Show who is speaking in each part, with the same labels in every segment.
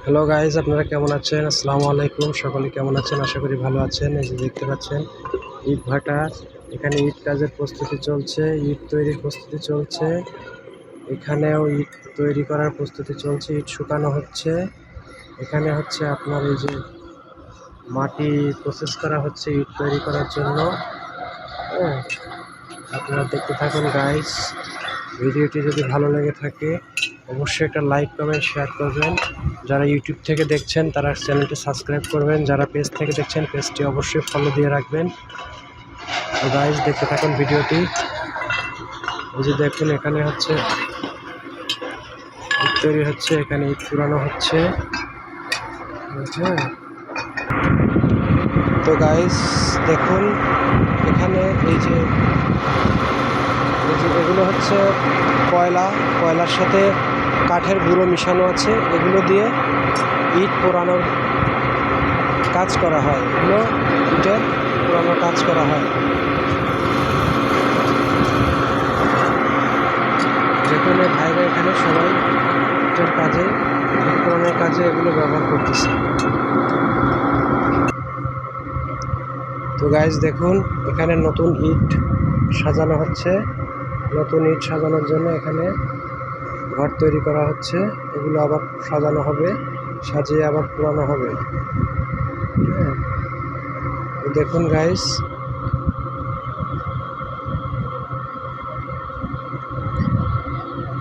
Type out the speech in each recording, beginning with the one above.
Speaker 1: Hello guys, আপনারা কেমন আছেন? আসসালামু আলাইকুম। সকলে কেমন আছেন? আশা করি ভালো আছেন। এই যে দেখতে পাচ্ছেন ইট ভাটা, এখানে ইট কাজের প্রস্তুতি চলছে, ইট তৈরির প্রস্তুতি চলছে। এখানেও ইট তৈরি করার প্রস্তুতি চলছে, ইট শুকানো হচ্ছে। এখানে হচ্ছে আপনার এই যে মাটি প্রসেস করা হচ্ছে ইট তৈরি করার জন্য। হ্যাঁ, আপনারা দেখতে থাকুন গাইজ। ভিডিওটি যদি ভালো লেগে থাকে অবশ্যই একটা লাইক, কমেন্ট, শেয়ার করবেন। যারা ইউটিউব থেকে দেখছেন তারা চ্যানেলটি সাবস্ক্রাইব করবেন, যারা পেজ থেকে দেখছেন পেজটি অবশ্যই ফলো দিয়ে রাখবেন। তো গাইজ দেখতে থাকুন ভিডিওটি। এই যে দেখুন এখানে হচ্ছে ইট তৈরি হচ্ছে, এখানে ইট পুরানো হচ্ছে। হ্যাঁ, তো গাইজ দেখুন এখানে এই যে এগুলো হচ্ছে কয়লার সাথে কাঠের গুঁড়ো মিশানো আছে, এগুলো দিয়ে ইট পোড়ানোর কাজ করা হয়, এগুলো ইটের পোড়ানোর কাজ করা হয়। যেখানে ভাইরা এখানে সবাই ইটের কাজে, ইট পোড়ানোর কাজে এগুলো ব্যবহার করতেছে। তো গাইজ দেখুন এখানে নতুন ইট সাজানো হচ্ছে, নতুন ইট সাজানোর জন্য এখানে ঘর তৈরি করা হচ্ছে। এগুলো আবার সাজানো হবে, সাজিয়ে আবার পোড়ানো হবে। হ্যাঁ, দেখুন গাইস,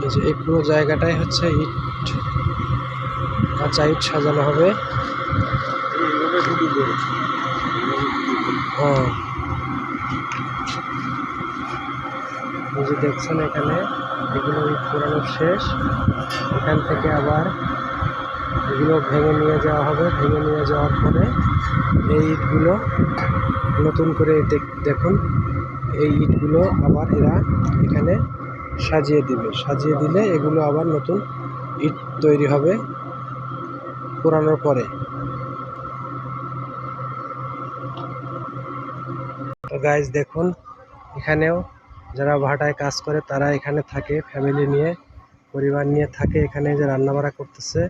Speaker 1: এই যে এই পুরো জায়গাটাই হচ্ছে ইট, কাঁচা ইট সাজানো হবে। হ্যাঁ, এই যে দেখছেন এখানে এগুলো ইট পোড়ানো শেষ। এখান থেকে আবার এগুলো ভেঙে নিয়ে যাওয়া হবে, ভেঙে নিয়ে যাওয়ার পরে এই ইটগুলো নতুন করে দেখুন এই ইটগুলো আবার এরা এখানে সাজিয়ে দিবে, সাজিয়ে দিলে এগুলো আবার নতুন ইট তৈরি হবে পোড়ানোর পরে। তো গাইজ দেখুন এখানেও যারা ভাটায় কাজ করে তারা এখানে থাকে, ফ্যামিলি নিয়ে, পরিবার নিয়ে থাকে। এখানে যে রান্নাবাড়া করতেছে,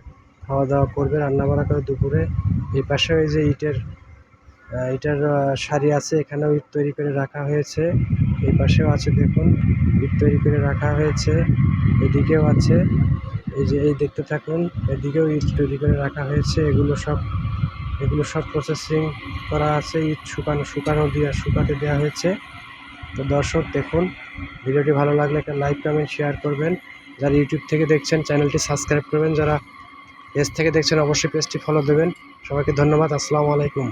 Speaker 1: খাওয়া দাওয়া করবে, রান্নাবাড়া করে দুপুরে। এই পাশেও এই যে ইটের সারি আছে, এখানেও ইট তৈরি করে রাখা হয়েছে। এই পাশেও আছে দেখুন ইট তৈরি করে রাখা হয়েছে, এদিকেও আছে। এই যে এই দেখতে থাকুন, এদিকেও ইট তৈরি করে রাখা হয়েছে। এগুলো সব প্রসেসিং করা আছে, ইট শুকাতে দেওয়া হয়েছে। তো দর্শক দেখুন, ভিডিওটি ভালো লাগলে একটা লাইক, কমেন্ট, শেয়ার করবেন। যারা ইউটিউব থেকে দেখছেন চ্যানেলটি সাবস্ক্রাইব করবেন, যারা পেজ থেকে দেখছেন অবশ্যই পেজটি ফলো দেবেন। সবাইকে ধন্যবাদ। আসসালামু আলাইকুম।